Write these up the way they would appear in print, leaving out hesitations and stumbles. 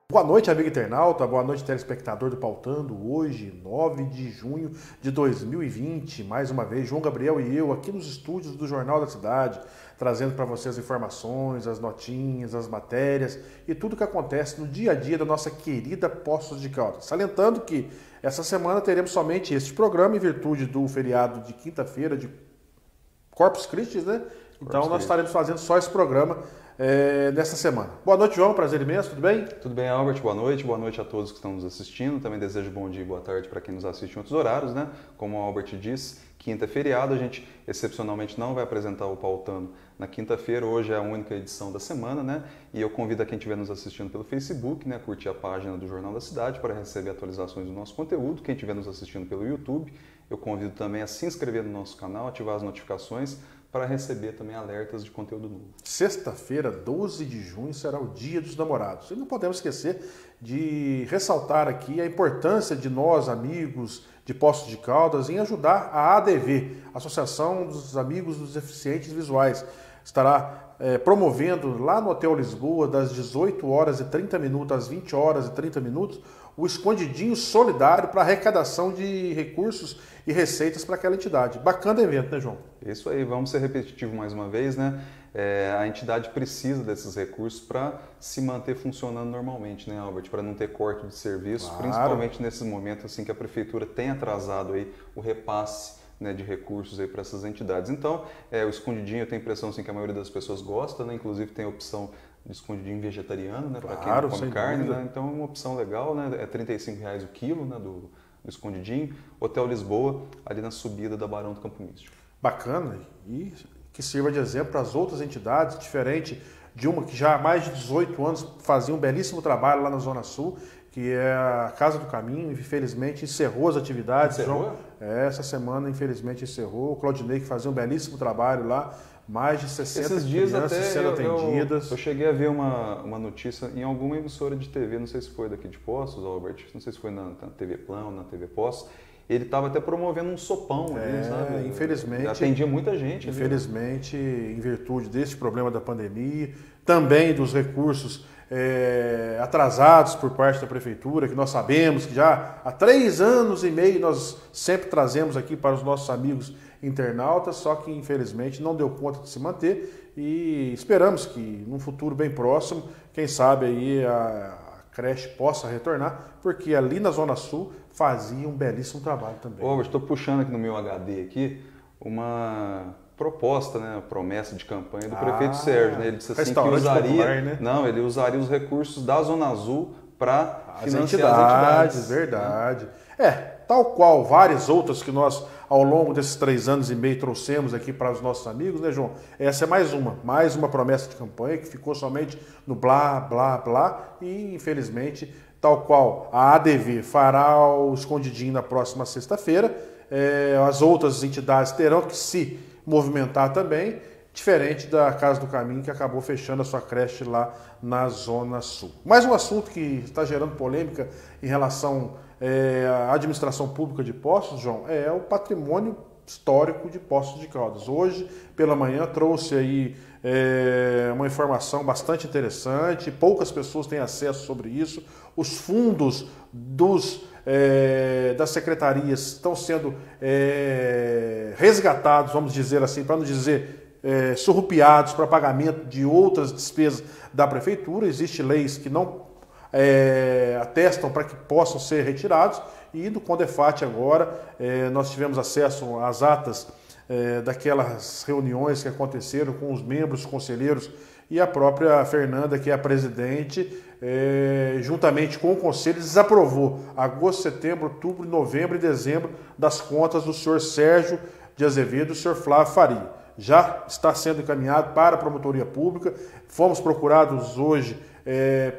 Boa noite, amigo internauta, boa noite, telespectador do Pautando. Hoje, 9 de junho de 2020, mais uma vez, João Gabriel e eu aqui nos estúdios do Jornal da Cidade, trazendo para vocês as informações, as notinhas, as matérias e tudo que acontece no dia a dia da nossa querida Poços de Caldas. Salientando que essa semana teremos somente este programa em virtude do feriado de quinta-feira de Corpus Christi, né? Então nós estaremos fazendo só esse programa nesta semana. Boa noite, João, prazer imenso, tudo bem? Tudo bem, Albert, boa noite a todos que estão nos assistindo, também desejo bom dia e boa tarde para quem nos assiste em outros horários, né? Como o Albert disse, quinta é feriado, a gente excepcionalmente não vai apresentar o Pautando na quinta-feira, hoje é a única edição da semana, né? E eu convido a quem estiver nos assistindo pelo Facebook, né, curtir a página do Jornal da Cidade para receber atualizações do nosso conteúdo, quem estiver nos assistindo pelo YouTube, eu convido também a se inscrever no nosso canal, ativar as notificações, para receber também alertas de conteúdo novo. Sexta-feira, 12 de junho, será o Dia dos Namorados. E não podemos esquecer de ressaltar aqui a importância de nós, amigos de Poços de Caldas, em ajudar a ADV, Associação dos Amigos dos Deficientes Visuais. Estará promovendo lá no Hotel Lisboa, das 18 horas e 30 minutos às 20 horas e 30 minutos, o Escondidinho Solidário para arrecadação de recursos e receitas para aquela entidade. Bacana evento, né, João? Isso aí, vamos ser repetitivo mais uma vez, né? A entidade precisa desses recursos para se manter funcionando normalmente, né, Albert? Para não ter corte de serviço, claro. Principalmente nesse momento assim que a prefeitura tem atrasado aí o repasse, né, de recursos aí para essas entidades. Então, o escondidinho, eu tenho a impressão assim, que a maioria das pessoas gosta, né? Inclusive tem a opção de escondidinho vegetariano, né, claro, para quem não come carne, né? Então é uma opção legal, né? É R$35 o quilo, né, do escondidinho. Hotel Lisboa, ali na subida da Barão do Campo Místico. Bacana, e que sirva de exemplo para as outras entidades, diferente de uma que já há mais de 18 anos fazia um belíssimo trabalho lá na Zona Sul, que é a Casa do Caminho, infelizmente encerrou as atividades. Encerrou? Essa semana, infelizmente, encerrou. O Claudinei, que fazia um belíssimo trabalho lá, mais de 60 Esses dias crianças até sendo atendidas. Eu cheguei a ver uma notícia em alguma emissora de TV, não sei se foi daqui de Poços, Albert, não sei se foi na TV Plan ou na TV Poços. Ele estava até promovendo um sopão ali, sabe? Infelizmente. Atendia muita gente. Infelizmente, em virtude desse problema da pandemia, também dos recursos atrasados por parte da prefeitura, que nós sabemos que já há 3 anos e meio nós sempre trazemos aqui para os nossos amigos internautas, só que infelizmente não deu conta de se manter e esperamos que num futuro bem próximo, quem sabe aí a creche possa retornar, porque ali na Zona Sul fazia um belíssimo trabalho também. Estou puxando aqui no meu HD aqui uma proposta, né, promessa de campanha do prefeito Sérgio, né? Ele disse assim que usaria, popular, né? Não, ele usaria os recursos da Zona Azul para financiar as entidades. Verdade. Tal qual várias outras que nós ao longo desses 3 anos e meio trouxemos aqui para os nossos amigos, né, João? Essa é mais uma promessa de campanha que ficou somente no blá, blá, blá e infelizmente, tal qual a ADV fará o escondidinho na próxima sexta-feira, as outras entidades terão que se movimentar também, diferente da Casa do Caminho, que acabou fechando a sua creche lá na Zona Sul. Mais um assunto que está gerando polêmica em relação à administração pública de Poços, João, é o patrimônio histórico de Poços de Caldas. Hoje, pela manhã, trouxe aí uma informação bastante interessante, poucas pessoas têm acesso sobre isso. Os fundos das secretarias estão sendo resgatados, vamos dizer assim, para não dizer surrupiados para pagamento de outras despesas da prefeitura. Existem leis que não atestam para que possam ser retirados e do Condefat agora nós tivemos acesso às atas daquelas reuniões que aconteceram com os membros, conselheiros e a própria Fernanda, que é a presidente, juntamente com o Conselho, desaprovou agosto, setembro, outubro, novembro e dezembro das contas do senhor Sérgio de Azevedo e do senhor Flávio Faria. Já está sendo encaminhado para a promotoria pública. Fomos procurados hoje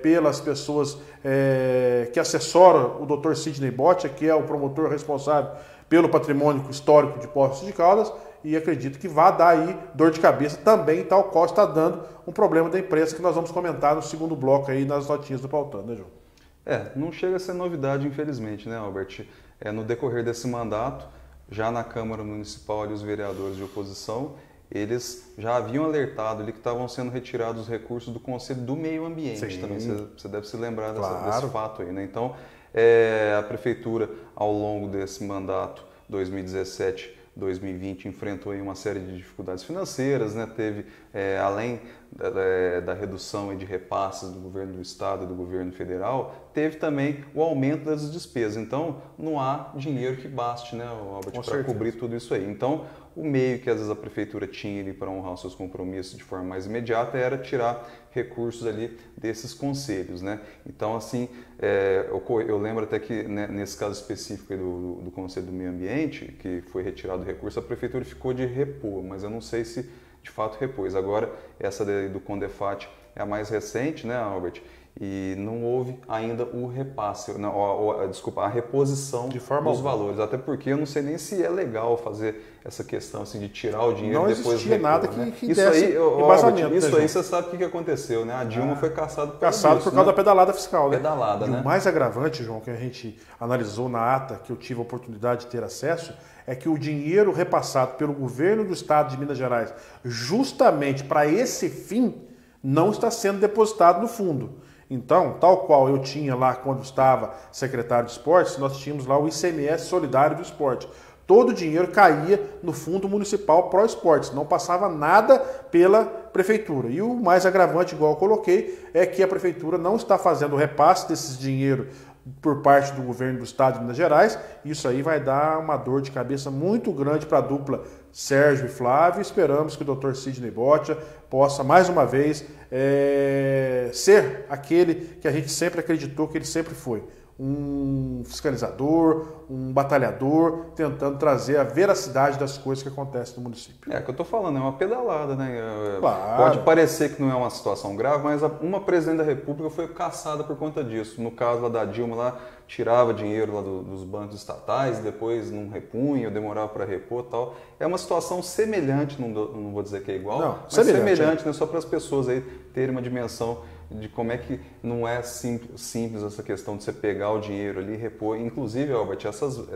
pelas pessoas que assessoram o Dr. Sidney Botia, que é o promotor responsável pelo patrimônio histórico de Poços de Caldas, e acredito que vai dar aí dor de cabeça também, tal qual está dando um problema da imprensa que nós vamos comentar no segundo bloco aí nas notinhas do Pautando, né, João? Não chega a ser novidade, infelizmente, né, Albert? No decorrer desse mandato, já na Câmara Municipal, ali, os vereadores de oposição, eles já haviam alertado ali que estavam sendo retirados os recursos do Conselho do Meio Ambiente. Sim. Também você deve se lembrar desse fato aí, né? Então, a Prefeitura, ao longo desse mandato 2017-2020, enfrentou aí uma série de dificuldades financeiras, né? Teve, além da redução de repasses do governo do Estado e do governo federal, teve também o aumento das despesas. Então, não há dinheiro que baste, né, Albert, para cobrir tudo isso aí. Então, o meio que às vezes a prefeitura tinha para honrar os seus compromissos de forma mais imediata era tirar recursos ali desses conselhos, né? Então, assim, eu lembro até que, né, nesse caso específico do Conselho do Meio Ambiente, que foi retirado o recurso, a prefeitura ficou de repor, mas eu não sei se de fato repôs. Agora, essa do Condefat é a mais recente, né, Albert? E não houve ainda o repasse, a reposição dos valores. Até porque eu não sei nem se é legal fazer essa questão assim, de tirar o dinheiro e depois repor. Não existia nada que isso desse aí, embasamento. Isso aí você sabe o que aconteceu, né? A Dilma foi caçada por causa da pedalada fiscal, né? Pedalada, né? E o mais agravante, João, que a gente analisou na ata, que eu tive a oportunidade de ter acesso, é que o dinheiro repassado pelo governo do Estado de Minas Gerais, justamente para esse fim, não está sendo depositado no fundo. Então, tal qual eu tinha lá quando estava secretário de esportes, nós tínhamos lá o ICMS solidário do esporte. Todo o dinheiro caía no Fundo Municipal Pro Esportes, não passava nada pela prefeitura. E o mais agravante, igual eu coloquei, é que a prefeitura não está fazendo o repasse desses dinheiro por parte do governo do Estado de Minas Gerais. Isso aí vai dar uma dor de cabeça muito grande para a dupla Sérgio e Flávio. Esperamos que o Dr. Sidney Boccia possa, mais uma vez, ser aquele que a gente sempre acreditou que ele sempre foi. Um fiscalizador, um batalhador, tentando trazer a veracidade das coisas que acontecem no município. É o que eu estou falando, é uma pedalada, né? Claro. Pode parecer que não é uma situação grave, mas uma presidente da República foi caçada por conta disso. No caso lá da Dilma, lá tirava dinheiro lá dos bancos estatais, depois não repunha, demorava para repor e tal. É uma situação semelhante, não vou dizer que é igual, mas semelhante, né? Só para as pessoas aí terem uma dimensão de como é que não é simples essa questão de você pegar o dinheiro ali e repor. Inclusive, Albert,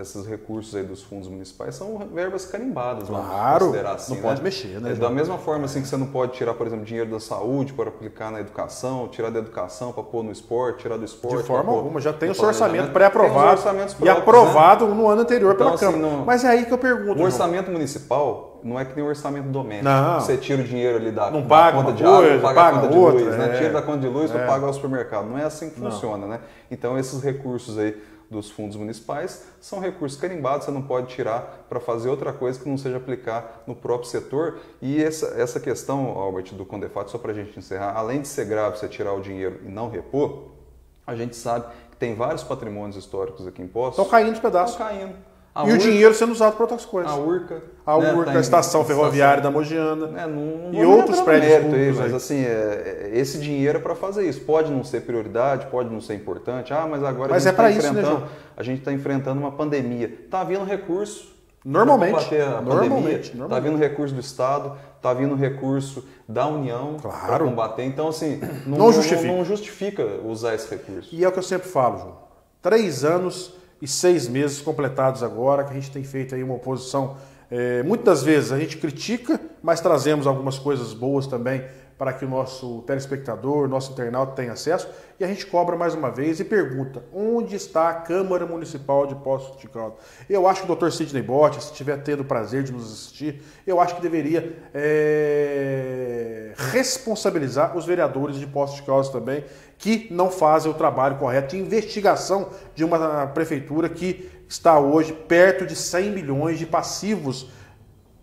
esses recursos aí dos fundos municipais são verbas carimbadas. Claro, assim, não pode mexer, né? Da mesma forma assim que você não pode tirar, por exemplo, dinheiro da saúde para aplicar na educação, tirar da educação para pôr no esporte, tirar do esporte. De forma alguma, já tem o seu orçamento pré-aprovado e aprovado, né, no ano anterior pela Câmara. Mas é aí que eu pergunto. O orçamento municipal não é que nem o orçamento doméstico. Não. Você tira o dinheiro ali da conta de água, não paga a conta de luz, né? Tira da conta de luz para pagar o supermercado. Não é assim que funciona, né? Então, esses recursos aí dos fundos municipais são recursos carimbados, você não pode tirar para fazer outra coisa que não seja aplicar no próprio setor. E essa questão, Albert, do Condefat, só para a gente encerrar, além de ser grave você tirar o dinheiro e não repor, a gente sabe que tem vários patrimônios históricos aqui em Poços. Estão caindo os pedaços. Estão caindo. E o dinheiro sendo usado para outras coisas. A Urca. A estação ferroviária da Mogiana. E outros prédios públicos. Mas assim, esse dinheiro é para fazer isso. Pode não ser prioridade, pode não ser importante. Mas agora a gente está enfrentando uma pandemia. Está vindo recurso. Normalmente. Está vindo recurso do Estado, está vindo recurso da União para combater. Então, assim, não justifica usar esse recurso. E é o que eu sempre falo, João. 3 anos e 6 meses completados agora, que a gente tem feito aí uma oposição. Muitas das vezes a gente critica, mas trazemos algumas coisas boas também para que o nosso telespectador, nosso internauta tenha acesso. E a gente cobra mais uma vez e pergunta, onde está a Câmara Municipal de Poços de Caldas? Eu acho que o Dr. Sidney Boccia, se estiver tendo o prazer de nos assistir, eu acho que deveria responsabilizar os vereadores de Poços de Caldas também, que não fazem o trabalho correto de investigação de uma prefeitura que está hoje perto de 100 milhões de passivos,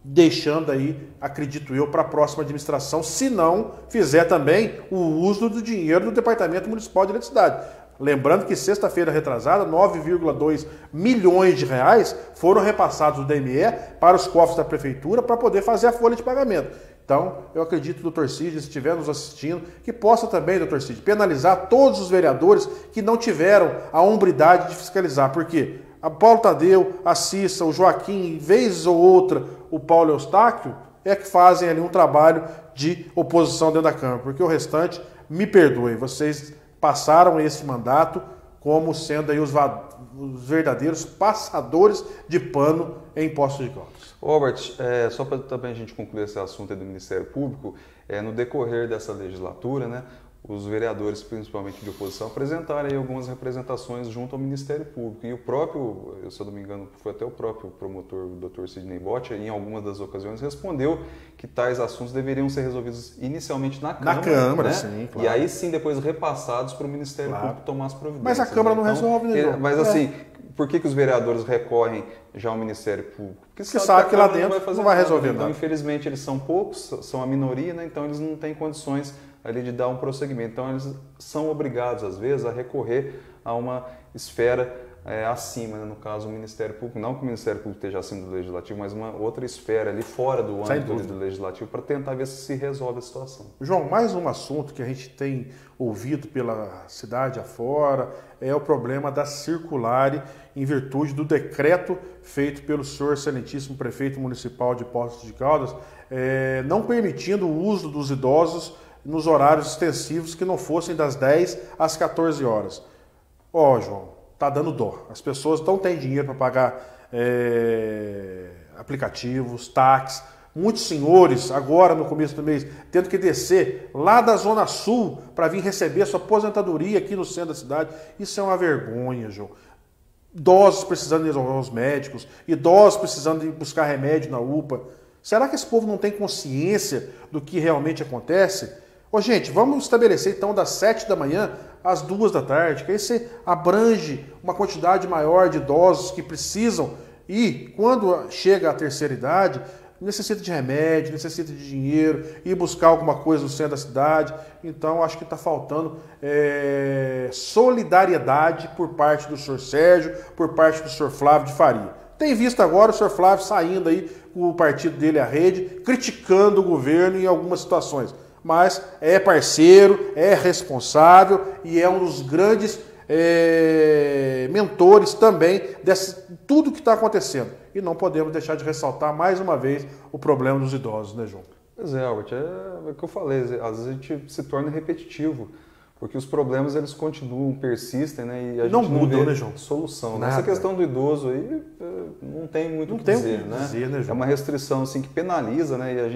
deixando aí, acredito eu, para a próxima administração, se não fizer também o uso do dinheiro do Departamento Municipal de Eletricidade. Lembrando que sexta-feira retrasada, 9,2 milhões de reais foram repassados do DME para os cofres da prefeitura para poder fazer a folha de pagamento. Então, eu acredito, Dr. Cid, se estiver nos assistindo, que possa também, Dr. Cid, penalizar todos os vereadores que não tiveram a hombridade de fiscalizar. Por quê? A Paulo Tadeu, a Cissa, o Joaquim, vez ou outra, o Paulo Eustáquio, é que fazem ali um trabalho de oposição dentro da Câmara. Porque o restante, me perdoem, vocês passaram esse mandato como sendo aí os verdadeiros passadores de pano em Poços de Caldas. Robert, só para também a gente concluir esse assunto aí do Ministério Público, no decorrer dessa legislatura, né, os vereadores, principalmente de oposição, apresentaram aí algumas representações junto ao Ministério Público. E o próprio, se eu não me engano, foi até o próprio promotor, o Dr. Sidney Bott, em algumas das ocasiões, respondeu que tais assuntos deveriam ser resolvidos inicialmente na Câmara. Na Câmara, né? sim, claro. E aí sim, depois repassados para o Ministério Público tomar as providências. Mas a Câmara não resolve, né, João? Mas assim, por que os vereadores recorrem já ao Ministério Público? Porque sabe que lá dentro não vai resolver nada. Então, infelizmente, eles são poucos, são a minoria, né? Então eles não têm condições ali de dar um prosseguimento. Então eles são obrigados, às vezes, a recorrer a uma esfera acima, né? No caso o Ministério Público, não que o Ministério Público esteja acima do Legislativo, mas uma outra esfera ali fora do âmbito do Legislativo para tentar ver se resolve a situação. João, mais um assunto que a gente tem ouvido pela cidade afora é o problema da circular em virtude do decreto feito pelo senhor excelentíssimo prefeito municipal de Poços de Caldas, não permitindo o uso dos idosos nos horários extensivos que não fossem das 10 às 14 horas. João, tá dando dó. As pessoas não têm dinheiro para pagar aplicativos, táxis. Muitos senhores, agora no começo do mês, tendo que descer lá da Zona Sul para vir receber a sua aposentadoria aqui no centro da cidade. Isso é uma vergonha, João. Idosos precisando ir aos médicos, idosos precisando ir buscar remédio na UPA. Será que esse povo não tem consciência do que realmente acontece? Gente, vamos estabelecer então das 7 da manhã às 2 da tarde, que aí você abrange uma quantidade maior de idosos que precisam e, quando chega à terceira idade, necessita de remédio, necessita de dinheiro, ir buscar alguma coisa no centro da cidade. Então, acho que está faltando solidariedade por parte do senhor Sérgio, por parte do senhor Flávio de Faria. Tem visto agora o senhor Flávio saindo aí com o partido dele, a Rede, criticando o governo em algumas situações. Mas é parceiro, é responsável e é um dos grandes mentores também de tudo que está acontecendo. E não podemos deixar de ressaltar mais uma vez o problema dos idosos, né, João? Pois é, Albert, é o que eu falei, às vezes a gente se torna repetitivo, porque os problemas eles continuam, persistem, né? E a gente não mudam, vê né, João? Solução. Nada. Essa questão do idoso aí não tem muito o que dizer, né? João? É uma restrição assim, que penaliza, né? E a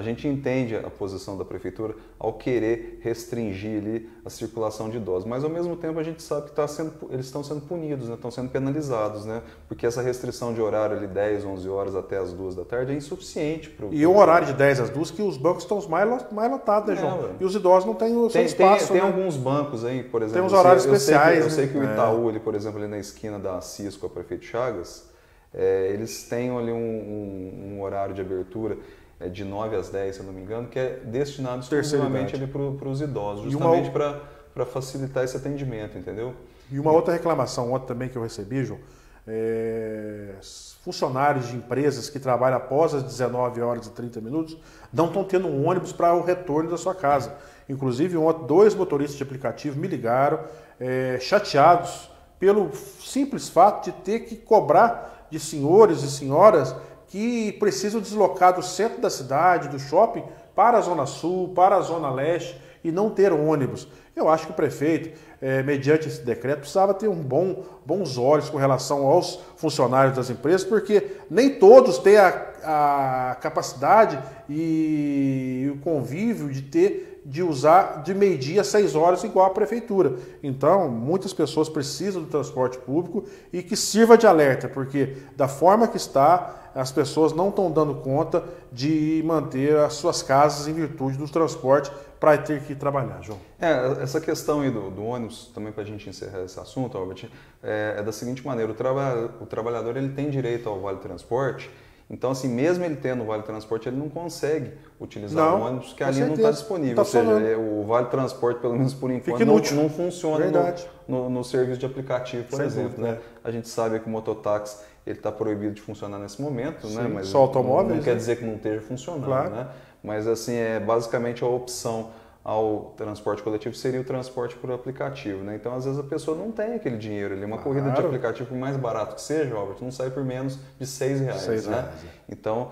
gente entende a posição da prefeitura ao querer restringir ali a circulação de idosos, mas ao mesmo tempo a gente sabe que eles estão sendo punidos, né? Estão sendo penalizados, né? Porque essa restrição de horário ali 10, 11 horas até as 2 da tarde é insuficiente. E o horário de 10 às 2 que os bancos estão mais lotados, né, João? E os idosos não têm o seu espaço. Tem né? Alguns bancos aí, por exemplo. Tem uns horários especiais. Eu sei que o Itaú, ali, por exemplo, ali na esquina da Assis com a Prefeito Chagas, eles têm ali um horário de abertura de 9 às 10, se eu não me engano, que é destinado exclusivamente para os idosos, justamente para facilitar esse atendimento, entendeu? E uma outra reclamação ontem também que eu recebi, João, funcionários de empresas que trabalham após as 19 horas e 30 minutos não estão tendo um ônibus para o retorno da sua casa. Inclusive, ontem, 2 motoristas de aplicativo me ligaram, chateados pelo simples fato de ter que cobrar de senhores e senhoras que precisam deslocar do centro da cidade, do shopping, para a Zona Sul, para a Zona Leste e não ter ônibus. Eu acho que o prefeito, mediante esse decreto, precisava ter bons olhos com relação aos funcionários das empresas, porque nem todos têm a capacidade e o convívio de meio-dia a 6 horas igual a prefeitura. Então, muitas pessoas precisam do transporte público e que sirva de alerta, porque da forma que está, as pessoas não estão dando conta de manter as suas casas em virtude do transporte para ter que trabalhar, João. Essa questão aí do ônibus, também para a gente encerrar esse assunto, Albert, é da seguinte maneira, o trabalhador ele tem direito ao Vale Transporte. Então, assim, mesmo ele tendo o Vale Transporte, ele não consegue utilizar o ônibus, porque ali não está disponível. Ou seja, o Vale Transporte, pelo menos por enquanto, não funciona no serviço de aplicativo, por exemplo. Né? A gente sabe que o mototáxi está proibido de funcionar nesse momento, né? Mas só automóveis, não quer dizer que não esteja funcionando. Claro. Né? Mas, assim, basicamente a opção ao transporte coletivo seria o transporte por aplicativo, né? Então, às vezes, a pessoa não tem aquele dinheiro ali. Uma corrida de aplicativo, por mais barato que seja, Robert, não sai por menos de R$6, né? Então,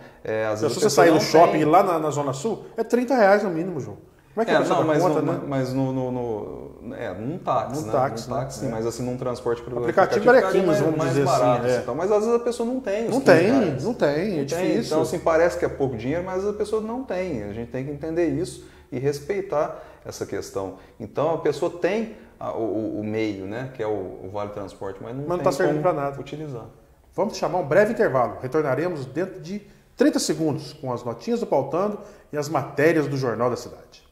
às vezes... Se você sair no shopping lá na Zona Sul, é R$30 no mínimo, João. Como é que a pessoa dá conta, né? Mas num táxi, né? Táxi, num táxi, sim, mas assim, num transporte por aplicativo Brequinhos, vamos dizer barato, assim. Então, mas às vezes a pessoa não tem os Não 15 tem, reais. não tem, é difícil. Então, assim, parece que é pouco dinheiro, mas a pessoa não tem. A gente tem que entender isso e respeitar essa questão. Então, a pessoa tem o meio, né? Que é o Vale Transporte, mas não tá servindo para nada. Utilizar. Vamos chamar um breve intervalo. Retornaremos dentro de 30 segundos com as notinhas do Pautando e as matérias do Jornal da Cidade.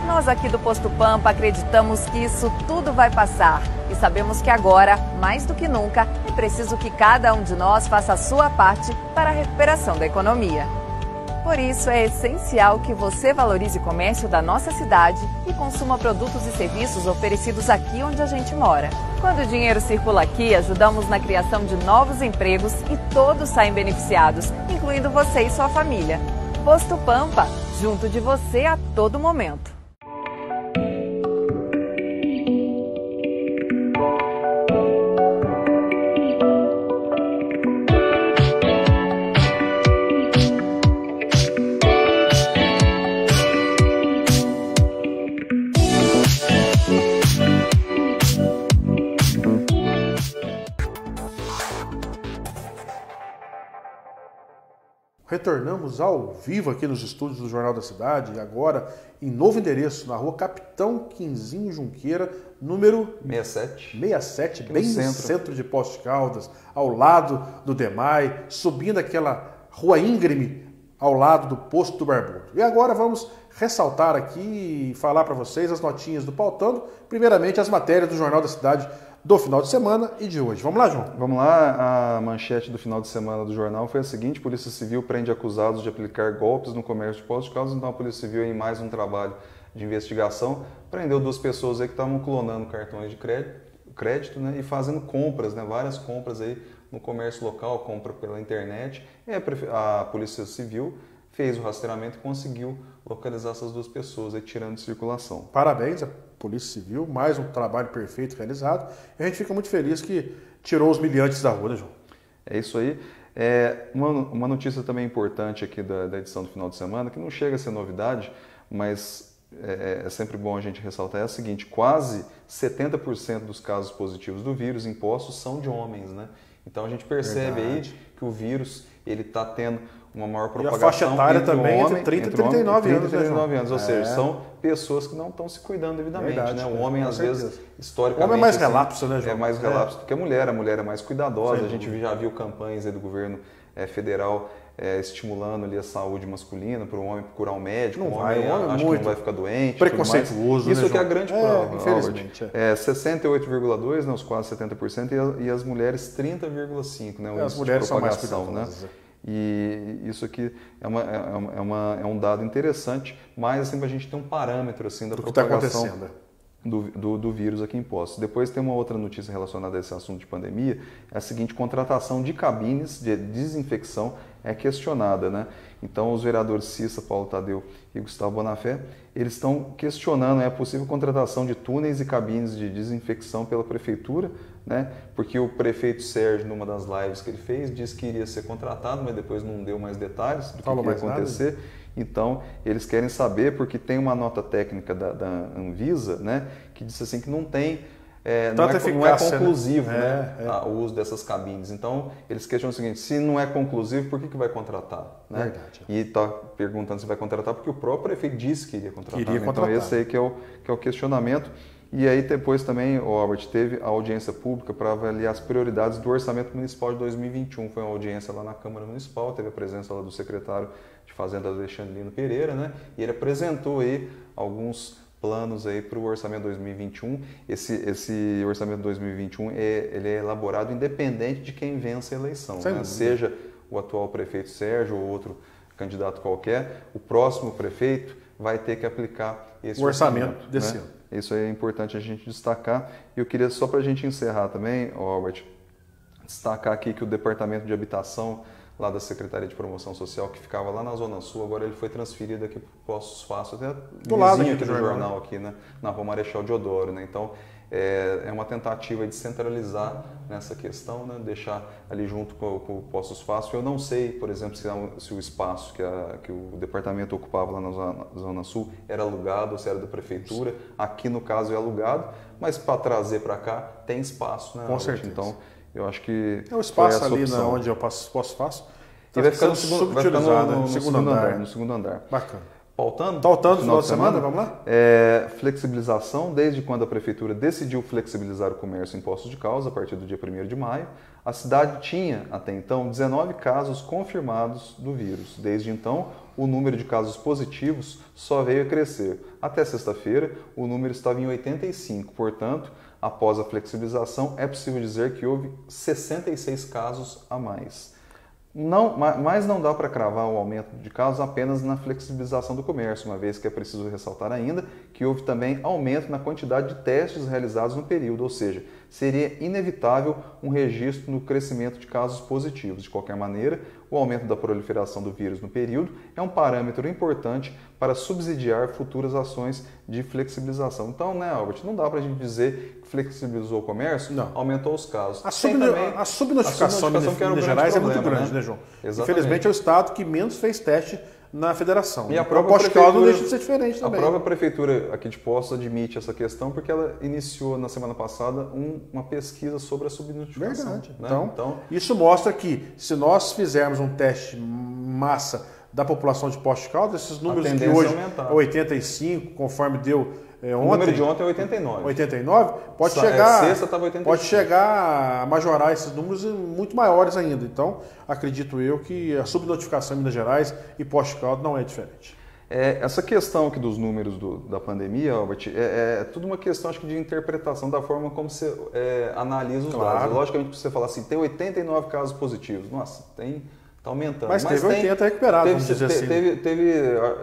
Nós aqui do Posto Pampa acreditamos que isso tudo vai passar e sabemos que agora, mais do que nunca, é preciso que cada um de nós faça a sua parte para a recuperação da economia. Por isso, é essencial que você valorize o comércio da nossa cidade e consuma produtos e serviços oferecidos aqui onde a gente mora. Quando o dinheiro circula aqui, ajudamos na criação de novos empregos e todos saem beneficiados, incluindo você e sua família. Posto Pampa, junto de você a todo momento. Retornamos ao vivo aqui nos estúdios do Jornal da Cidade, agora em novo endereço, na rua Capitão Quinzinho Junqueira, número 67, bem no centro de Poços de Caldas, ao lado do DEMAI, subindo aquela rua íngreme ao lado do Posto do Barbudo. E agora vamos ressaltar aqui e falar para vocês as notinhas do Pautando, primeiramente as matérias do Jornal da Cidade do final de semana e de hoje. Vamos lá, João? Vamos lá, a manchete do final de semana do jornal foi a seguinte: Polícia Civil prende acusados de aplicar golpes no comércio de Poços de Caldas. Então a Polícia Civil, em mais um trabalho de investigação, prendeu 2 pessoas aí que estavam clonando cartões de crédito, né, e fazendo compras, né, várias compras aí no comércio local, compra pela internet. E a Polícia Civil fez o rastreamento e conseguiu localizar essas 2 pessoas aí, tirando de circulação. Parabéns à Polícia Civil, mais um trabalho perfeito realizado. E a gente fica muito feliz que tirou os miliantes da rua, né, João? É isso aí. Uma notícia também importante aqui da edição do final de semana, que não chega a ser novidade, mas é sempre bom a gente ressaltar, é a seguinte: quase 70% dos casos positivos do vírus em Poços são de homens, né? Então a gente percebe aí que o vírus ele está tendo uma maior propagação. E a faixa etária também homem, entre 30 e 39 anos. 39 anos, ou seja, são pessoas que não estão se cuidando devidamente. Verdade, né? O homem, às vezes, historicamente... O homem é mais assim, relapso, né, João? É mais relapso do que a mulher é mais cuidadosa. A gente já viu campanhas aí do governo federal estimulando ali a saúde masculina para o homem procurar um médico. Não o vai, homem acha que não vai ficar doente. Preconceituoso, isso né, que é a grande prova, infelizmente. 68,2%, né, os quase 70%, e as mulheres 30,5%, né, as mulheres são mais propagação, cuidadosas. né? E isso aqui é um dado interessante, mas assim, para a gente ter um parâmetro assim, da propagação do vírus aqui em Poços. Depois tem uma outra notícia relacionada a esse assunto de pandemia, é a seguinte: contratação de cabines de desinfecção é questionada, né? Então os vereadores Cissa, Paulo Tadeu e Gustavo Bonafé, eles estão questionando a possível contratação de túneis e cabines de desinfecção pela prefeitura, né? Porque o prefeito Sérgio, numa das lives que ele fez, disse que iria ser contratado, mas depois não deu mais detalhes do que ia acontecer. Nada. Então, eles querem saber, porque tem uma nota técnica da Anvisa, né, que diz assim que não tem, não é conclusivo, né, o uso dessas cabines. Então, eles questionam o seguinte: se não é conclusivo, por que vai contratar? Né? Verdade. E está perguntando se vai contratar porque o próprio prefeito disse que iria contratar. Então, esse aí que é o questionamento. E aí depois também, o Albert, teve a audiência pública para avaliar as prioridades do Orçamento Municipal de 2021. Foi uma audiência lá na Câmara Municipal, teve a presença lá do secretário de Fazenda, Alexandrino Pereira, né? E ele apresentou aí alguns planos aí para o Orçamento 2021. Esse Orçamento 2021 ele é elaborado independente de quem vence a eleição, né? Seja o atual prefeito Sérgio ou outro candidato qualquer, o próximo prefeito vai ter que aplicar esse orçamento desse né? ano. Isso é importante a gente destacar. E eu queria, só para a gente encerrar também, Albert, destacar aqui que o Departamento de Habitação lá da Secretaria de Promoção Social, que ficava lá na Zona Sul, agora ele foi transferido aqui para o Poços Fácil, até do lado aqui do jornal aqui, né? Na Rua Marechal Deodoro, né? Então, é uma tentativa de centralizar nessa questão, né? Deixar ali junto com o Postos Fácil. Eu não sei, por exemplo, se o espaço que o departamento ocupava lá na Zona Sul era alugado ou se era da prefeitura. Aqui, no caso, é alugado, mas para trazer para cá tem espaço, né? Com certeza. Então, eu acho que é o espaço ali onde eu Postos Fácil. E vai ficar no segundo andar. Bacana. Pautando no final de semana, vamos lá? Flexibilização, desde quando a Prefeitura decidiu flexibilizar o comércio em Poços de Caldas, a partir do dia 1º de maio, a cidade tinha, até então, 19 casos confirmados do vírus. Desde então, o número de casos positivos só veio a crescer. Até sexta-feira, o número estava em 85, portanto, após a flexibilização, é possível dizer que houve 66 casos a mais. Mas não dá para cravar o aumento de casos apenas na flexibilização do comércio, uma vez que é preciso ressaltar ainda que houve também aumento na quantidade de testes realizados no período, ou seja, seria inevitável um registro no crescimento de casos positivos. De qualquer maneira, o aumento da proliferação do vírus no período é um parâmetro importante para subsidiar futuras ações de flexibilização. Então, né, Albert, não dá para a gente dizer que flexibilizou o comércio, não. Aumentou os casos. A subnotificação em Minas Gerais é muito grande, né, João? Exatamente. Infelizmente é o estado que menos fez teste na federação. E a própria prefeitura não deixa de ser diferente também. A própria prefeitura aqui de Poços admite essa questão porque ela iniciou na semana passada uma pesquisa sobre a subnotificação. Verdade. Né? Então, isso mostra que se nós fizermos um teste massa da população de Poços de Caldas, esses números que hoje é 85, conforme deu ontem. O número de ontem é 89. 89? Pode chegar a majorar esses números muito maiores ainda. Então, acredito eu que a subnotificação em Minas Gerais e Poços de Caldas não é diferente. Essa questão aqui dos números da pandemia, Albert, é tudo uma questão, acho que, de interpretação da forma como você analisa os dados. Logicamente, você fala assim, tem 89 casos positivos. Nossa, está aumentando. Mas teve 80 recuperados, vamos dizer assim.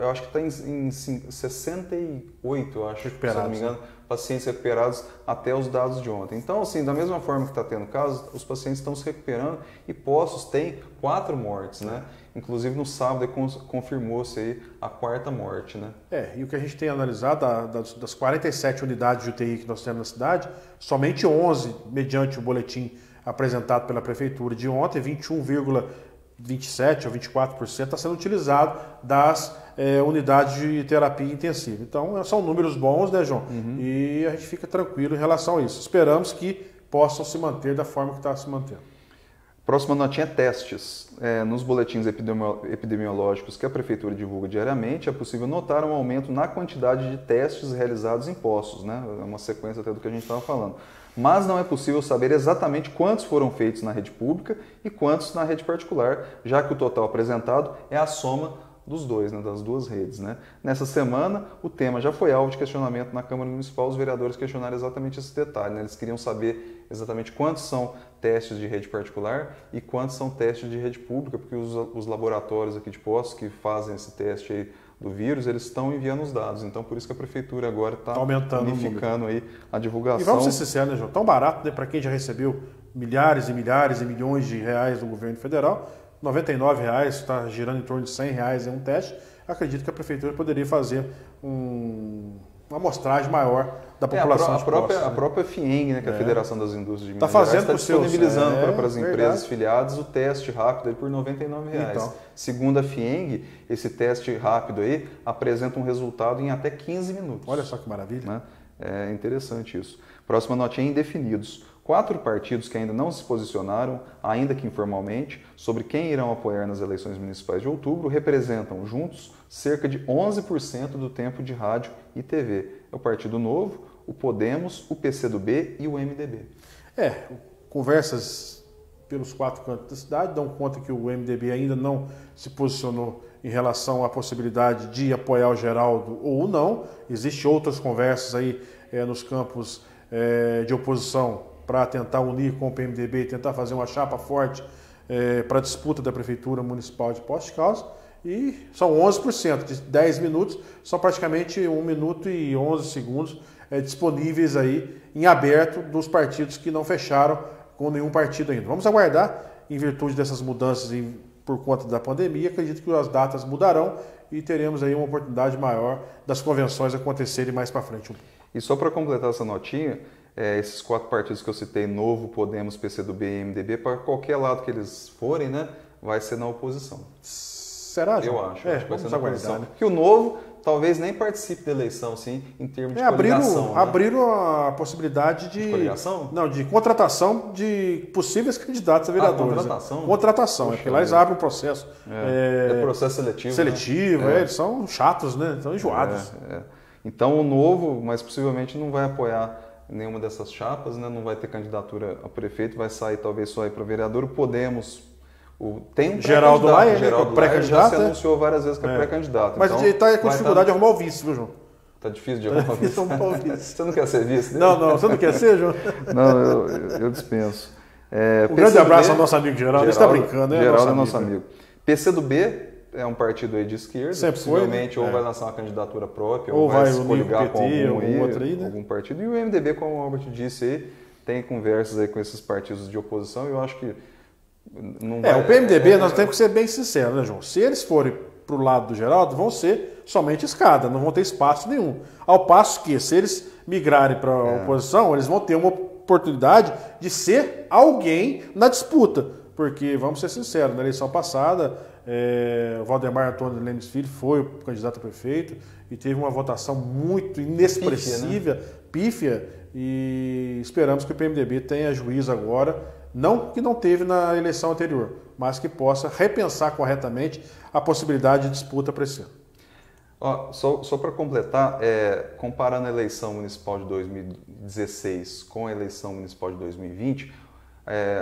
Eu acho que está em 68, eu acho, se não me engano, pacientes recuperados até os dados de ontem. Então, assim, da mesma forma que está tendo casos, os pacientes estão se recuperando e Poços tem 4 mortes, né? Inclusive, no sábado, confirmou-se aí a 4ª morte, né? E o que a gente tem analisado, das 47 unidades de UTI que nós temos na cidade, somente 11, mediante o boletim apresentado pela Prefeitura de ontem, 21,27% ou 24% está sendo utilizado das unidades de terapia intensiva. Então, são números bons, né, João? Uhum. E a gente fica tranquilo em relação a isso. Esperamos que possam se manter da forma que está se mantendo. Próxima notinha é testes. Nos boletins epidemiológicos que a Prefeitura divulga diariamente, é possível notar um aumento na quantidade de testes realizados em Poços, né? É uma sequência até do que a gente estava falando. Mas não é possível saber exatamente quantos foram feitos na rede pública e quantos na rede particular, já que o total apresentado é a soma dos dois, né, das duas redes. Né? Nessa semana, o tema já foi alvo de questionamento na Câmara Municipal, os vereadores questionaram exatamente esse detalhe. Né? Eles queriam saber exatamente quantos são testes de rede particular e quantos são testes de rede pública, porque os laboratórios aqui de Poços que fazem esse teste aí do vírus, eles estão enviando os dados. Então, por isso que a Prefeitura agora está unificando aí a divulgação. E vamos ser sinceros, né, João? Tão barato, né, para quem já recebeu milhares e milhares e milhões de reais do governo federal, R$ 99,00, está girando em torno de R$ 100,00 em um teste. Acredito que a Prefeitura poderia fazer uma amostragem maior da população de Poços. A própria FIENG, né, que é a Federação das Indústrias de Minas Gerais, está disponibilizando para as empresas verdade. Filiadas o teste rápido aí por R$ 99,00. Então. Segundo a FIENG, esse teste rápido aí apresenta um resultado em até 15 minutos. Olha só que maravilha. Né? É interessante isso. Próxima notinha, indefinidos. 4 partidos que ainda não se posicionaram, ainda que informalmente, sobre quem irão apoiar nas eleições municipais de outubro, representam juntos cerca de 11% do tempo de rádio e TV. É o Partido Novo, o Podemos, o PCdoB e o MDB. Conversas pelos 4 cantos da cidade dão conta que o MDB ainda não se posicionou em relação à possibilidade de apoiar o Geraldo ou não. Existem outras conversas aí nos campos de oposição para tentar unir com o PMDB e tentar fazer uma chapa forte para a disputa da Prefeitura Municipal de Poços de Caldas. E são 11%, de 10 minutos, são praticamente 1 minuto e 11 segundos disponíveis aí em aberto dos partidos que não fecharam com nenhum partido ainda. Vamos aguardar, em virtude dessas mudanças por conta da pandemia, acredito que as datas mudarão e teremos aí uma oportunidade maior das convenções acontecerem mais para frente. E só para completar essa notinha, esses 4 partidos que eu citei, Novo, Podemos, PCdoB e MDB, para qualquer lado que eles forem, né, vai ser na oposição. Será, João? Eu acho que vai ser na oposição. Né? Porque o Novo talvez nem participe da eleição, assim, em termos de coligação. Abriram a possibilidade de coligação? Não, de contratação de possíveis candidatos a vereadores. Contratação? Contratação, porque lá eles abrem um processo. É processo seletivo. Seletivo, né? Eles são chatos, né? São enjoados. Então o Novo, mas possivelmente não vai apoiar nenhuma dessas chapas, né? Não vai ter candidatura a prefeito, vai sair talvez só ir para vereador. O Podemos. Tem um Geraldo Laia, pré-candidato, já se anunciou várias vezes que é pré-candidato. Mas então, ele está com dificuldade de arrumar o vice, viu, João? Tá difícil de arrumar o vice. Você não quer ser vice? Não, você não quer ser, João? Não, eu dispenso. Um grande abraço ao nosso amigo Geraldo. Ele está brincando, né? Geraldo é nosso amigo. PCdoB é um partido aí de esquerda. Sempre possivelmente foi, né? ou vai lançar uma candidatura própria, ou vai se coligar com algum outro aí, né? algum partido. E o MDB, como o Albert disse aí, tem conversas aí com esses partidos de oposição. Eu acho que o PMDB, nós temos que ser bem sinceros, né, João? Se eles forem para o lado do Geraldo, vão ser somente escada, não vão ter espaço nenhum. Ao passo que, se eles migrarem para a oposição, eles vão ter uma oportunidade de ser alguém na disputa. Porque, vamos ser sinceros, na eleição passada, o Valdemar Antônio Lemes Filho foi o candidato a prefeito e teve uma votação muito inexpressiva, pífia, e esperamos que o PMDB tenha juízo agora. Não que não teve na eleição anterior, mas que possa repensar corretamente a possibilidade de disputa para esse ano. Só para completar, comparando a eleição municipal de 2016 com a eleição municipal de 2020,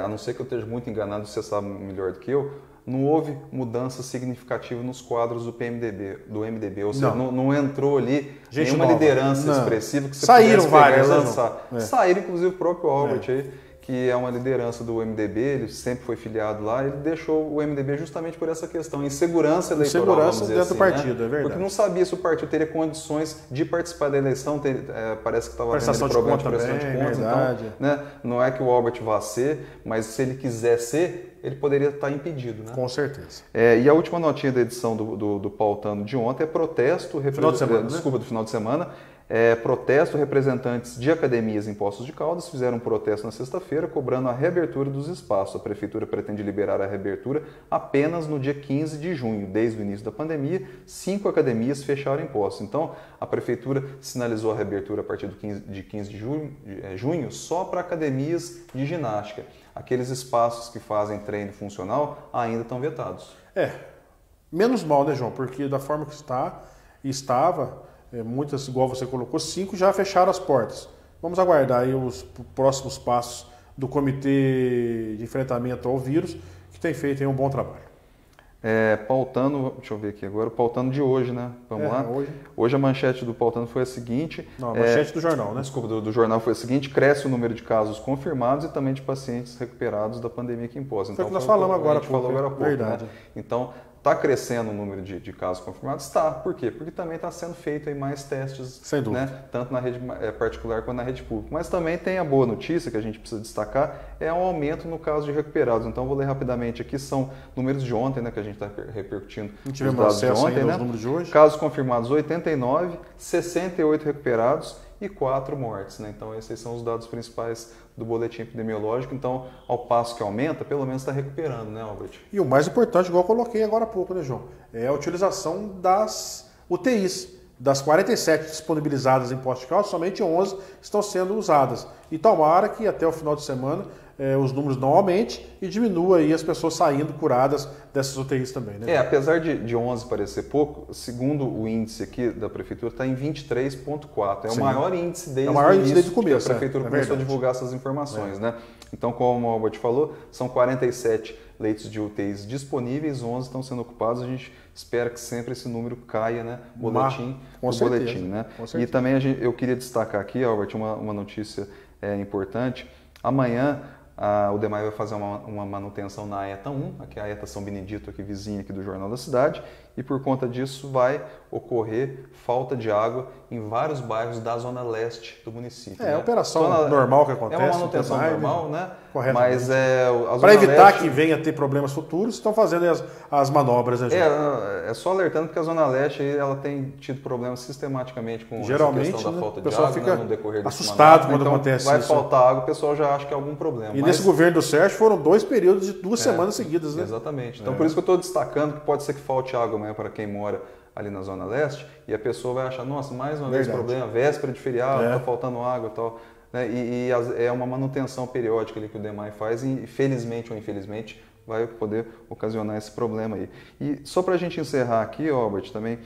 a não ser que eu esteja muito enganado, você sabe melhor do que eu, não houve mudança significativa nos quadros do MDB, ou seja, não entrou ali nenhuma liderança expressiva que você saíram várias, lançar. Saíram, inclusive, o próprio Albert aí, que é uma liderança do MDB, ele sempre foi filiado lá, ele deixou o MDB justamente por essa questão, insegurança eleitoral, insegurança dentro do partido, né? É verdade. Porque não sabia se o partido teria condições de participar da eleição, parece que estava havendo problema de prestação de contas, então, né? Não é que o Albert vá ser, mas se ele quiser ser, ele poderia estar impedido, né? Com certeza. E a última notinha da edição do Pautano de ontem é protesto, final de semana, do final de semana, protesto, representantes de academias em Poços de Caldas fizeram um protesto na sexta-feira cobrando a reabertura dos espaços. A prefeitura pretende liberar a reabertura apenas no dia 15 de junho. Desde o início da pandemia, 5 academias fecharam em Poços. Então, a prefeitura sinalizou a reabertura a partir de 15 de junho só para academias de ginástica. Aqueles espaços que fazem treino funcional ainda estão vetados. Menos mal, né, João? Porque da forma que estava... muitas, igual você colocou, 5 já fecharam as portas. Vamos aguardar aí os próximos passos do Comitê de Enfrentamento ao Vírus, que tem feito aí um bom trabalho. Pautano, deixa eu ver aqui agora, o Pautano de hoje, né? Vamos lá? Hoje a manchete do Pautano foi a seguinte... Não, a manchete do jornal, né? Desculpa, do jornal foi a seguinte: cresce o número de casos confirmados e também de pacientes recuperados da pandemia aqui em Poços. Então, foi o que nós falamos agora há pouco. Verdade. Né? Então, está crescendo o número de casos confirmados? Está. Por quê? Porque também está sendo feito aí mais testes, sem dúvida, né? Tanto na rede particular quanto na rede pública. Mas também tem a boa notícia que a gente precisa destacar, é um aumento no caso de recuperados. Então, vou ler rapidamente aqui, são números de ontem, né, que a gente está repercutindo os dados de ontem, né? Números de hoje. Casos confirmados 89, 68 recuperados e 4 mortes, né? Então, esses são os dados principais do boletim epidemiológico. Então, ao passo que aumenta, pelo menos está recuperando, né, Albert? E o mais importante, igual eu coloquei agora há pouco, né, João? É a utilização das UTIs. Das 47 disponibilizadas em Poços de Caldas, somente 11 estão sendo usadas. E tomara que até o final de semana os números não aumentem e diminua aí as pessoas saindo curadas dessas UTIs também, né? Apesar de 11 parecer pouco, segundo o índice aqui da Prefeitura, está em 23,4. O maior índice desde o começo que a Prefeitura começou a divulgar essas informações, né? Então, como o Albert falou, são 47 leitos de UTIs disponíveis, 11 estão sendo ocupados. A gente espera que sempre esse número caia, né? Boletim. Né? E também eu queria destacar aqui, Albert, uma notícia importante. Amanhã O DEMAI vai fazer uma manutenção na ETA 1, aqui é a ETA São Benedito, aqui vizinha aqui do Jornal da Cidade, e por conta disso vai ocorrer falta de água em vários bairros da zona leste do município. É a operação normal que acontece. É uma manutenção normal, né? Correto. Mas para evitar leste, que venha a ter problemas futuros, estão fazendo as manobras, né, João? É só alertando porque a zona leste ela tem tido problemas sistematicamente com geralmente, essa questão da falta o de pessoal água, fica no decorrer assustado quando então, acontece vai isso. Vai faltar água, o pessoal já acha que é algum problema. E nesse governo do Sérgio foram 2 períodos de 2 semanas seguidas, né? Exatamente. Então por isso que eu estou destacando que pode ser que falte água amanhã para quem mora ali na Zona Leste, e a pessoa vai achar, nossa, mais uma vez problema, véspera de feriado, está faltando água e tal. Né? E é uma manutenção periódica ali que o DEMAI faz e felizmente ou infelizmente vai poder ocasionar esse problema aí. E só para a gente encerrar aqui, Albert, também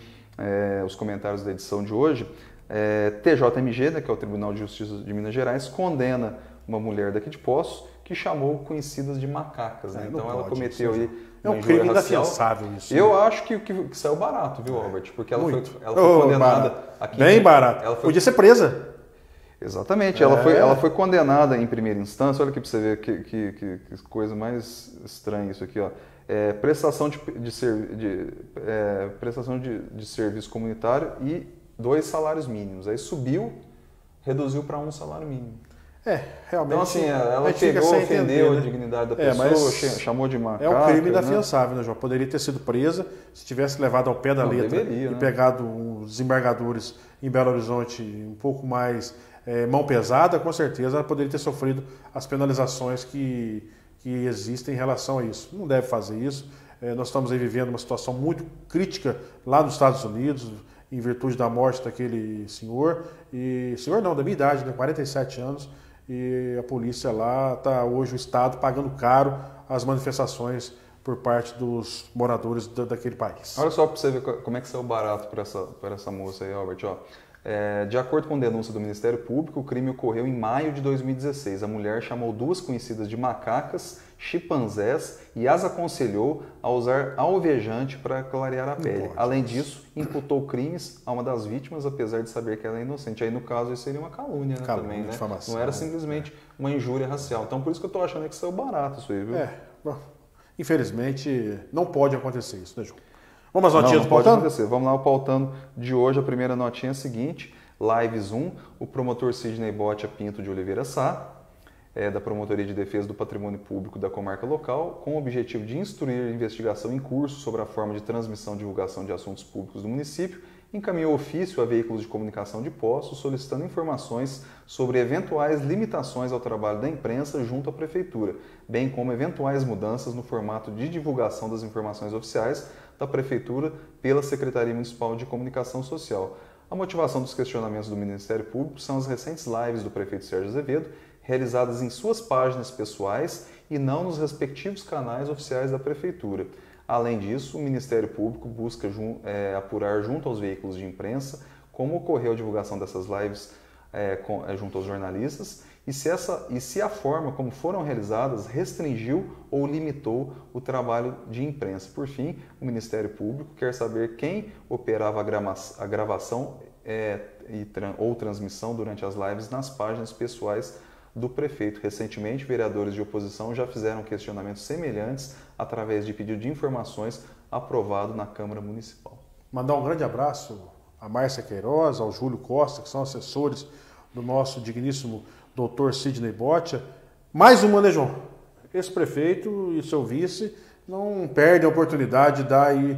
os comentários da edição de hoje, TJMG, né, que é o Tribunal de Justiça de Minas Gerais, condena uma mulher daqui de Poços que chamou conhecidas de macacas. Né? Então ela cometeu aí um crime inafiançável isso. Eu acho que saiu barato, viu, Albert? Porque ela foi condenada aqui. Bem barato. Podia ser presa. Exatamente. Ela foi condenada em primeira instância. Olha aqui para você ver que coisa mais estranha isso aqui, ó. Prestação de serviço comunitário e 2 salários mínimos. Aí subiu, reduziu para 1 salário mínimo. Realmente. Então, assim, ela pegou, ofendeu a dignidade da pessoa, chamou de macaca. É um crime inafiançável, né, João? Poderia ter sido presa se tivesse levado ao pé da letra e pegado os desembargadores em Belo Horizonte um pouco mais mão pesada, com certeza ela poderia ter sofrido as penalizações que existem em relação a isso. Não deve fazer isso. Nós estamos aí vivendo uma situação muito crítica lá nos Estados Unidos, em virtude da morte daquele senhor. Senhor não, da minha idade, né, 47 anos. E a polícia lá está hoje, o Estado, pagando caro as manifestações por parte dos moradores daquele país. Olha só para você ver como é que saiu barato para essa moça aí, Albert. Ó. De acordo com denúncia do Ministério Público, o crime ocorreu em maio de 2016. A mulher chamou 2 conhecidas de macacas, chimpanzés e as aconselhou a usar alvejante para clarear a pele. Além disso, imputou crimes a uma das vítimas, apesar de saber que ela é inocente. Aí, no caso, isso seria uma calúnia, né, também, né? Não era simplesmente uma injúria racial. Então, por isso que eu estou achando que saiu barato isso aí, viu? Bom, infelizmente, não pode acontecer isso, né, João? Vamos às notinhas do Pautando? Vamos lá, o Pautando de hoje. A primeira notinha é a seguinte: Lives 1, o promotor Sidney Botia Pinto de Oliveira Sá, da Promotoria de Defesa do Patrimônio Público da comarca local, com o objetivo de instruir a investigação em curso sobre a forma de transmissão e divulgação de assuntos públicos do município, encaminhou ofício a veículos de comunicação de Poços solicitando informações sobre eventuais limitações ao trabalho da imprensa junto à Prefeitura, bem como eventuais mudanças no formato de divulgação das informações oficiais da Prefeitura pela Secretaria Municipal de Comunicação Social. A motivação dos questionamentos do Ministério Público são as recentes lives do prefeito Sérgio Azevedo, realizadas em suas páginas pessoais e não nos respectivos canais oficiais da Prefeitura. Além disso, o Ministério Público busca apurar junto aos veículos de imprensa como ocorreu a divulgação dessas lives junto aos jornalistas e se a forma como foram realizadas restringiu ou limitou o trabalho de imprensa. Por fim, o Ministério Público quer saber quem operava a gravação ou transmissão durante as lives nas páginas pessoais do prefeito. Recentemente, vereadores de oposição já fizeram questionamentos semelhantes através de pedido de informações aprovado na Câmara Municipal. Mandar um grande abraço a Márcia Queiroz, ao Júlio Costa, que são assessores do nosso digníssimo doutor Sidney Botia. Mais uma, né, João? Esse prefeito e seu vice não perdem a oportunidade de dar aí,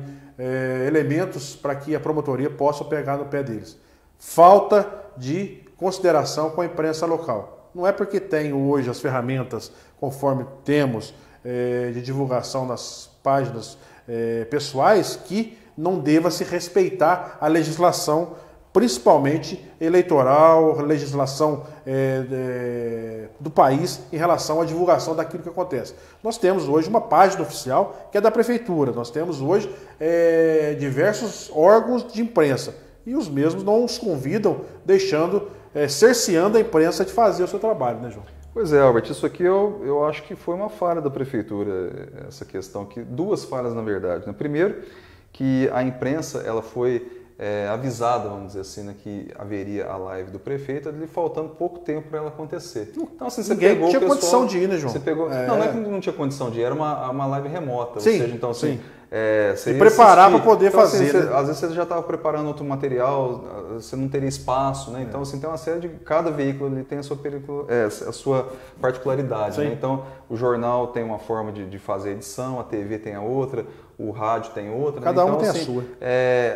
elementos para que a promotoria possa pegar no pé deles. Falta de consideração com a imprensa local. Não é porque tem hoje as ferramentas, conforme temos, de divulgação nas páginas pessoais, que não deva se respeitar a legislação, principalmente eleitoral, legislação do país em relação à divulgação daquilo que acontece. Nós temos hoje uma página oficial que é da Prefeitura, nós temos hoje diversos órgãos de imprensa e os mesmos não os convidam, cerceando a imprensa de fazer o seu trabalho, né, João? Pois é, Albert, isso aqui eu acho que foi uma falha da Prefeitura, essa questão, duas falhas na verdade. Né? Primeiro, que a imprensa ela foi avisada, vamos dizer assim, né, que haveria a live do prefeito, ali faltando pouco tempo para ela acontecer. Então, assim, você pegou tinha o pessoal, condição de ir, né, João? Você pegou, não é que não tinha condição de ir, era uma live remota. Sim, ou seja, então, assim, se preparar para poder então, fazer. Assim, né? às vezes você já estava preparando outro material, você não teria espaço, né? Então, assim, tem uma série de... Cada veículo ele tem a sua particularidade, né? Então, o jornal tem uma forma de fazer a edição, a TV tem a outra, o rádio tem outra. Cada né? Então, um tem assim, a sua.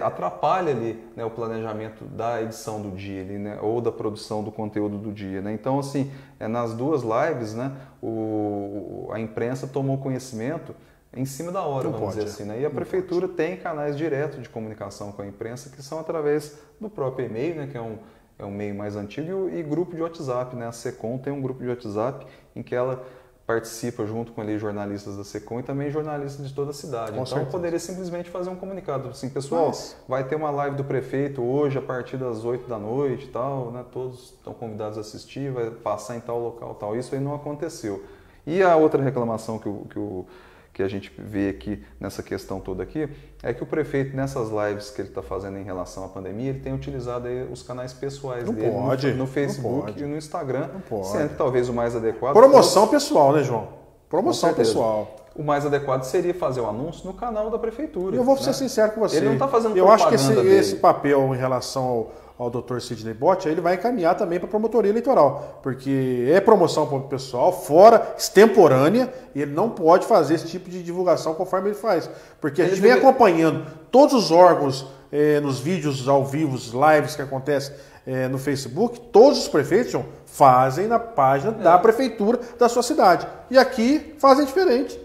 Atrapalha ali, né, o planejamento da edição do dia, ali, né, ou da produção do conteúdo do dia. Né? Então, assim, nas duas lives, né, a imprensa tomou conhecimento em cima da hora, vamos dizer assim. Né? E a prefeitura tem canais diretos de comunicação com a imprensa que são através do próprio e-mail, né, que é um meio mais antigo, e grupo de WhatsApp. Né? A SECOM tem um grupo de WhatsApp em que ela participa junto com ali jornalistas da SECOM e também jornalistas de toda a cidade. Então, eu poderia simplesmente fazer um comunicado assim, pessoal, vai ter uma live do prefeito hoje a partir das 8 da noite e tal, né? Todos estão convidados a assistir, vai passar em tal local tal. Isso aí não aconteceu. E a outra reclamação que a gente vê aqui nessa questão toda aqui é que o prefeito, nessas lives que ele está fazendo em relação à pandemia, ele tem utilizado aí os canais pessoais dele no Facebook e no Instagram, sendo que talvez o mais adequado... Promoção pessoal, né, João? Promoção pessoal. O mais adequado seria fazer o anúncio no canal da prefeitura. Eu vou ser sincero com você. Ele não está fazendo propaganda. Eu acho que dele. esse papel em relação ao Dr. Sidney Bott, ele vai encaminhar também para a promotoria eleitoral, porque é promoção para o pessoal, fora extemporânea, e ele não pode fazer esse tipo de divulgação conforme ele faz. Porque a gente vem acompanhando todos os órgãos nos vídeos ao vivo, lives que acontecem no Facebook, todos os prefeitos, João, fazem na página da prefeitura da sua cidade. E aqui fazem diferente.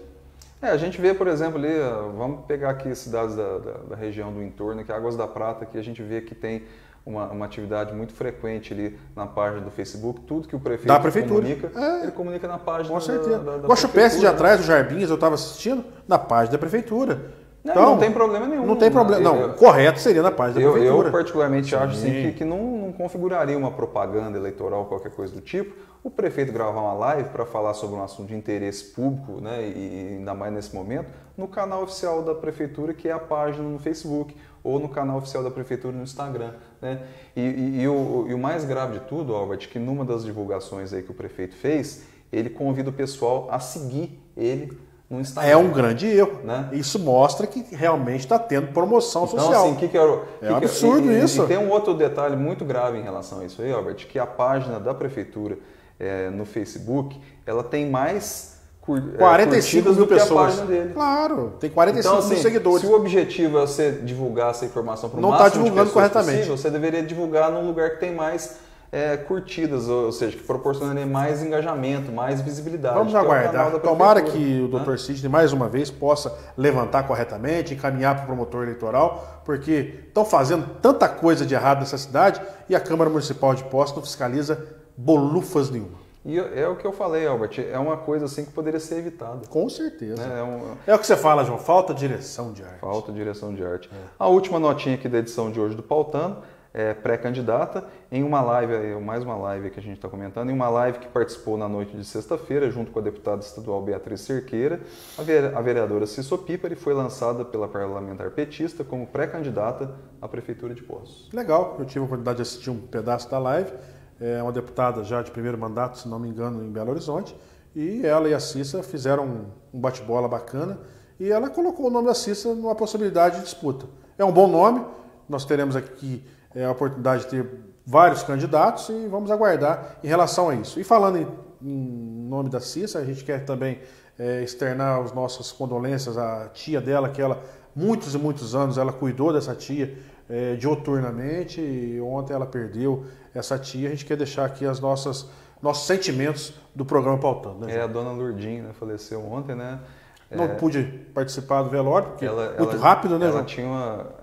A gente vê, por exemplo, ali, vamos pegar aqui cidades da região do entorno, que é Águas da Prata, que a gente vê que tem uma atividade muito frequente ali na página do Facebook. Tudo que o prefeito comunica, ele comunica na página com certeza. da Guaxupé de atrás, do Jarbins, eu estava assistindo, na página da prefeitura. Então, não tem problema nenhum. Não tem problema. Não, o correto seria na página da prefeitura. Eu particularmente acho assim, que não configuraria uma propaganda eleitoral, qualquer coisa do tipo, o prefeito gravar uma live para falar sobre um assunto de interesse público, né, e ainda mais nesse momento, no canal oficial da prefeitura, que é a página no Facebook, ou no canal oficial da prefeitura no Instagram. Né? E o mais grave de tudo, Albert, que numa das divulgações aí que o prefeito fez, ele convida o pessoal a seguir ele no Instagram. É um grande erro. Né? Isso mostra que realmente está tendo promoção então, social. Assim, é um absurdo isso. E tem um outro detalhe muito grave em relação a isso aí, Albert, que a página da prefeitura no Facebook, ela tem mais 45 mil do pessoas. Que a página dele. Claro, tem 45 mil seguidores. Se o objetivo é você divulgar essa informação para o máximo não está divulgando de pessoas corretamente. Possível, você deveria divulgar num lugar que tem mais curtidas, ou seja, que proporcionaria mais engajamento, mais visibilidade. Vamos aguardar. Tomara que o Dr. Sidney, mais uma vez, possa levantar corretamente, encaminhar para o promotor eleitoral, porque estão fazendo tanta coisa de errado nessa cidade e a Câmara Municipal de Poços não fiscaliza bolufas nenhuma. E é o que eu falei, Albert, é uma coisa assim que poderia ser evitada. Com certeza. Né? É o que você fala, João, falta direção de arte. Falta direção de arte. A última notinha aqui da edição de hoje do Pautando, pré-candidata, em uma live, mais uma live que a gente está comentando, em uma live que participou na noite de sexta-feira, junto com a deputada estadual Beatriz Cerqueira, a vereadora Cício Pípari foi lançada pela parlamentar petista como pré-candidata à Prefeitura de Poços. Legal, eu tive a oportunidade de assistir um pedaço da live, é uma deputada já de primeiro mandato, se não me engano, em Belo Horizonte, e ela e a Cissa fizeram um bate-bola bacana, e ela colocou o nome da Cissa numa possibilidade de disputa. É um bom nome, nós teremos aqui a oportunidade de ter vários candidatos e vamos aguardar em relação a isso. E falando em nome da Cissa, a gente quer também externar as nossas condolências à tia dela, que ela, muitos e muitos anos, ela cuidou dessa tia dioturnamente, e ontem ela perdeu essa tia. A gente quer deixar aqui nossos sentimentos do programa Pautando. Né, a dona Lourdinha, né, faleceu ontem, né? Não pude participar do velório, porque muito rápido, né, João?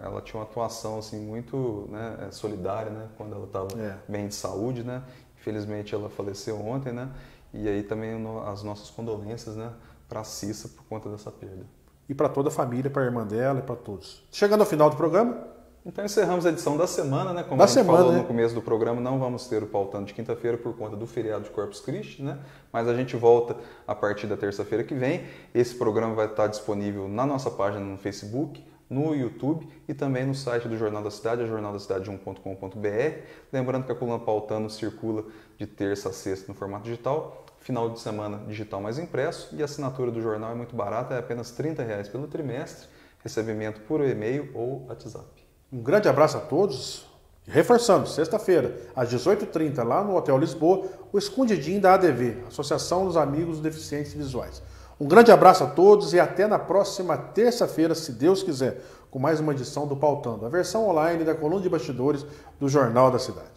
Ela tinha uma atuação assim, muito, né, solidária, né, quando ela estava bem de saúde, né? Infelizmente ela faleceu ontem, né? E aí também as nossas condolências, né, para a Cissa por conta dessa perda. E para toda a família, para a irmã dela e para todos. Chegando ao final do programa... Então encerramos a edição da semana, né? Como a gente falou no começo do programa, não vamos ter o Pautando de quinta-feira por conta do feriado de Corpus Christi, né? Mas a gente volta a partir da terça-feira que vem. Esse programa vai estar disponível na nossa página no Facebook, no YouTube e também no site do Jornal da Cidade, jornaldacidade1.com.br. Lembrando que a coluna Pautando circula de terça a sexta no formato digital, final de semana digital mais impresso, e a assinatura do jornal é muito barata, é apenas R$ 30 pelo trimestre, recebimento por e-mail ou WhatsApp. Um grande abraço a todos. Reforçando, sexta-feira, às 18h30, lá no Hotel Lisboa, o Escondidinho da ADV, Associação dos Amigos Deficientes Visuais. Um grande abraço a todos e até na próxima terça-feira, se Deus quiser, com mais uma edição do Pautando, a versão online da coluna de bastidores do Jornal da Cidade.